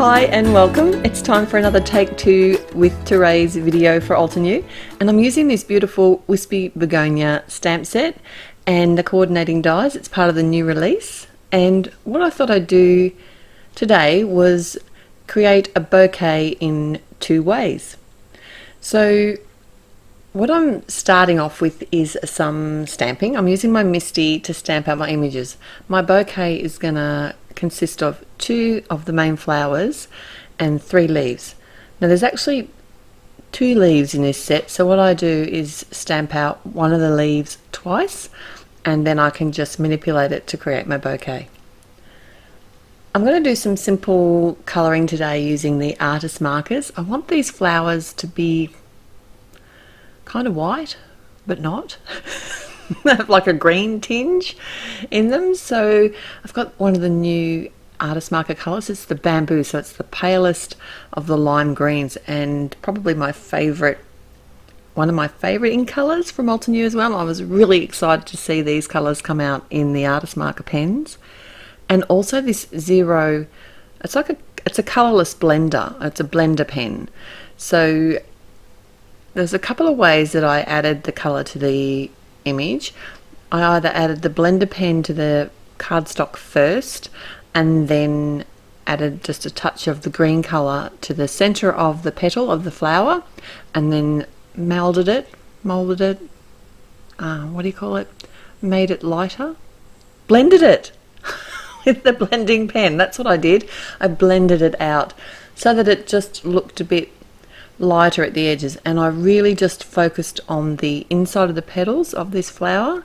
Hi and welcome. It's time for another Take 2 with Therese video for Altenew, and I'm using this beautiful Wispy Begonia stamp set and the coordinating dies. It's part of the new release, and what I thought I'd do today was create a bouquet in two ways. So what I'm starting off with is some stamping. I'm using my Misty to stamp out my images. My bouquet is going to consist of 2 of the main flowers and 3 leaves. Now there's actually 2 leaves in this set, so what I do is stamp out one of the leaves twice and then I can just manipulate it to create my bouquet. I'm going to do some simple colouring today using the artist markers. I want these flowers to be kind of white, but not. They have like a green tinge in them. So I've got one of the new artist marker colours. It's the bamboo, so it's the palest of the lime greens, and probably my favourite, one of my favourite ink colours from Altenew as well. I was really excited to see these colours come out in the artist marker pens. And also this zero, it's a colourless blender. It's a blender pen. So there's a couple of ways that I added the colour to the image. I either added the blender pen to the cardstock first and then added just a touch of the green colour to the centre of the petal of the flower and then molded it, what do you call it? Made it lighter? Blended it with the blending pen. That's what I did. I blended it out so that it just looked a bit lighter at the edges, and I really just focused on the inside of the petals of this flower,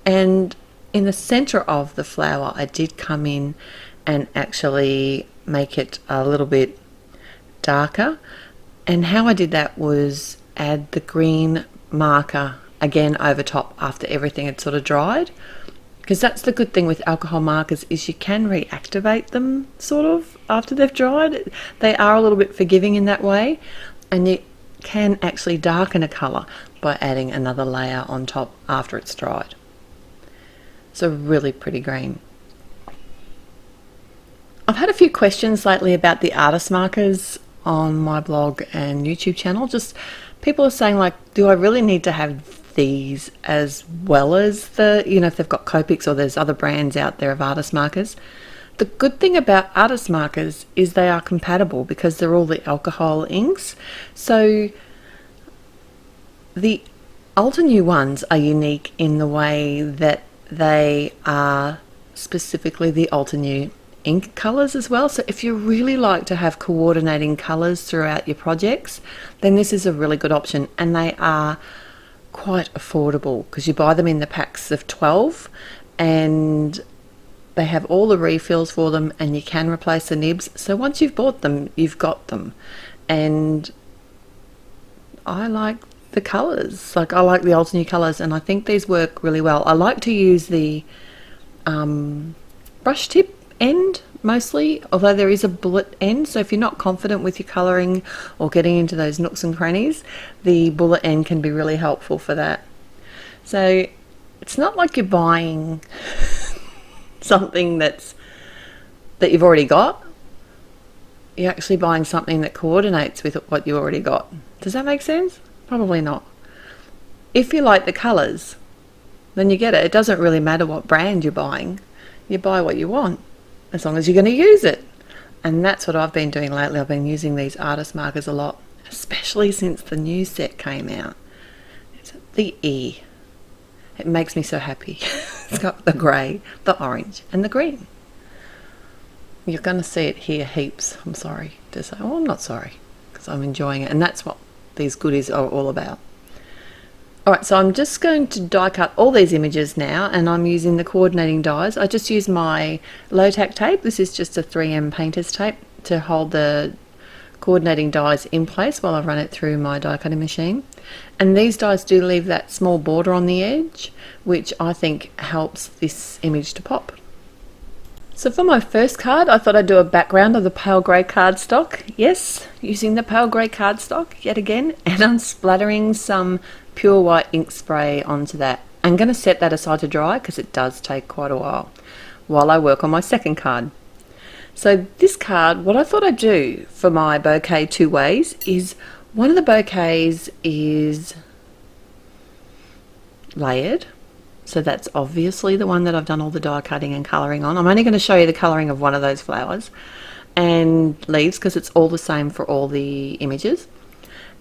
and in the center of the flower I did come in and actually make it a little bit darker. And how I did that was add the green marker again over top after everything had sort of dried, because that's the good thing with alcohol markers, is you can reactivate them sort of after they've dried. They are a little bit forgiving in that way. And you can actually darken a colour by adding another layer on top after it's dried. It's a really pretty green. I've had a few questions lately about the artist markers on my blog and YouTube channel. Just people are saying, like, do I really need to have these as well as the, if they've got Copics or there's other brands out there of artist markers? The good thing about artist markers is they are compatible because they're all the alcohol inks. So the Altenew ones are unique in the way that they are specifically the Altenew ink colours as well. So if you really like to have coordinating colours throughout your projects, then this is a really good option, and they are quite affordable because you buy them in the packs of 12 and they have all the refills for them, and you can replace the nibs. So once you've bought them, you've got them. And I like the colours. Like, I like the Altenew colours, and I think these work really well. I like to use the brush tip end mostly, although there is a bullet end. So if you're not confident with your colouring or getting into those nooks and crannies, the bullet end can be really helpful for that. So it's not like you're buying something that you've already got. You're actually buying something that coordinates with what you already got. Does that make sense? Probably not. If you like the colours, then you get it. It doesn't really matter what brand you're buying. You buy what you want as long as you're going to use it. And that's what I've been doing lately. I've been using these artist markers a lot, especially since the new set came out. It's the E. It makes me so happy. It's got the grey, the orange and the green. You're going to see it here heaps. I'm sorry to say. Oh, I'm not sorry, because I'm enjoying it, and that's what these goodies are all about. Alright, so I'm just going to die cut all these images now, and I'm using the coordinating dies. I just use my low-tack tape. This is just a 3M painter's tape to hold the coordinating dies in place while I run it through my die cutting machine. And these dies do leave that small border on the edge, which I think helps this image to pop. So for my first card, I thought I'd do a background of the pale grey cardstock. Yes, using the pale grey cardstock yet again, and I'm splattering some pure white ink spray onto that. I'm going to set that aside to dry because it does take quite a while I work on my second card. So this card, what I thought I'd do for my bouquet two ways is, one of the bouquets is layered. So that's obviously the one that I've done all the die cutting and colouring on. I'm only going to show you the colouring of one of those flowers and leaves because it's all the same for all the images.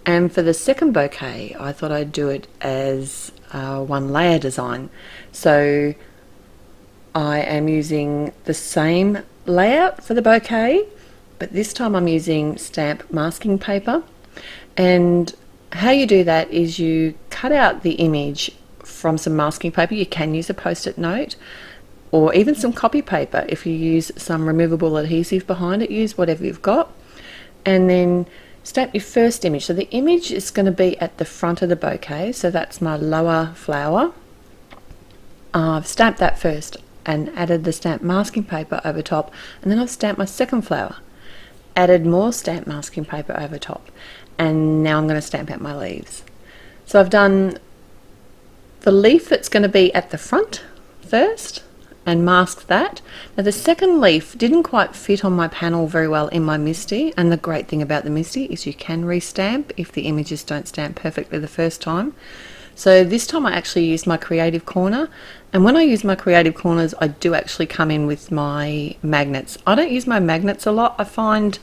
And for the second bouquet, I thought I'd do it as one layer design. So I am using the same layout for the bouquet, but this time I'm using stamp masking paper. And how you do that is you cut out the image from some masking paper. You can use a post-it note or even some copy paper. If you use some removable adhesive behind it, use whatever you've got, and then stamp your first image. So the image is going to be at the front of the bouquet, so that's my lower flower. I've stamped that first and added the stamp masking paper over top, and then I've stamped my second flower, added more stamp masking paper over top, and now I'm going to stamp out my leaves. So I've done the leaf that's going to be at the front first and masked that. Now the second leaf didn't quite fit on my panel very well in my Misty, and the great thing about the Misty is you can restamp if the images don't stamp perfectly the first time. So this time I actually used my creative corner, and when I use my creative corners I do actually come in with my magnets. I don't use my magnets a lot. I find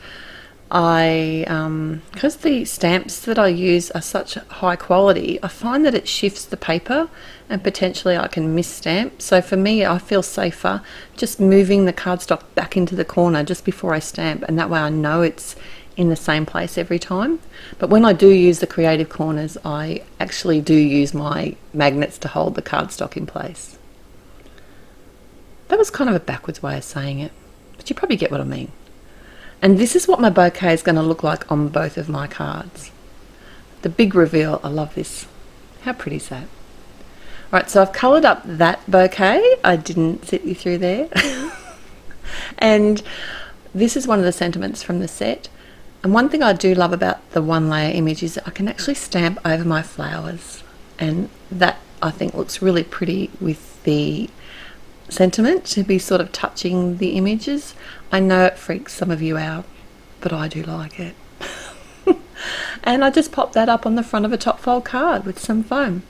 because the stamps that I use are such high quality, I find that it shifts the paper and potentially I can miss stamp. So for me, I feel safer just moving the cardstock back into the corner just before I stamp, and that way I know it's in the same place every time. But when I do use the creative corners, I actually do use my magnets to hold the cardstock in place. That was kind of a backwards way of saying it, but you probably get what I mean. And this is what my bouquet is going to look like on both of my cards. The big reveal, I love this. How pretty is that? Right, so I've coloured up that bouquet. I didn't sit you through there. And this is one of the sentiments from the set. And one thing I do love about the one layer image is that I can actually stamp over my flowers, and that I think looks really pretty with the sentiment, to be sort of touching the images. I know it freaks some of you out, but I do like it. And I just popped that up on the front of a top fold card with some foam.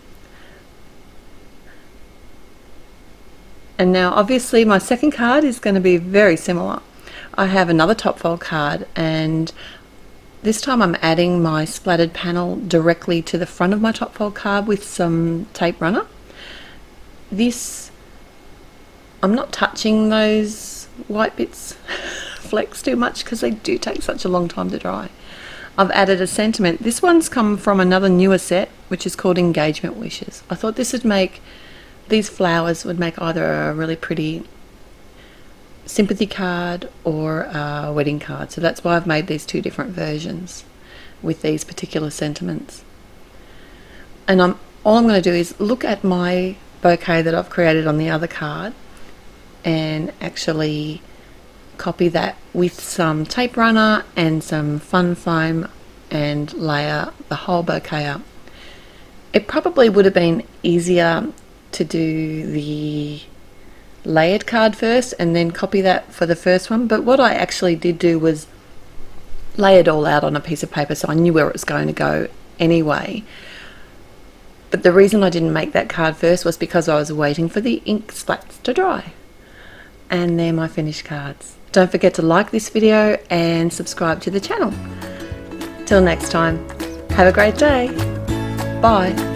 And now obviously my second card is going to be very similar. I have another top fold card, and this time I'm adding my splattered panel directly to the front of my top fold card with some tape runner. This, I'm not touching those white bits flecks too much because they do take such a long time to dry. I've added a sentiment. This one's come from another newer set which is called Engagement Wishes. I thought this would make, these flowers would make either a really pretty sympathy card or a wedding card. So that's why I've made these two different versions with these particular sentiments. And all I'm going to do is look at my bouquet that I've created on the other card and actually copy that with some tape runner and some fun foam and layer the whole bouquet up. It probably would have been easier to do the layered card first and then copy that for the first one, but what I actually did do was lay it all out on a piece of paper so I knew where it was going to go anyway. But the reason I didn't make that card first was because I was waiting for the ink splats to dry. And they're my finished cards. Don't forget to like this video and subscribe to the channel. Till next time, have a great day. Bye.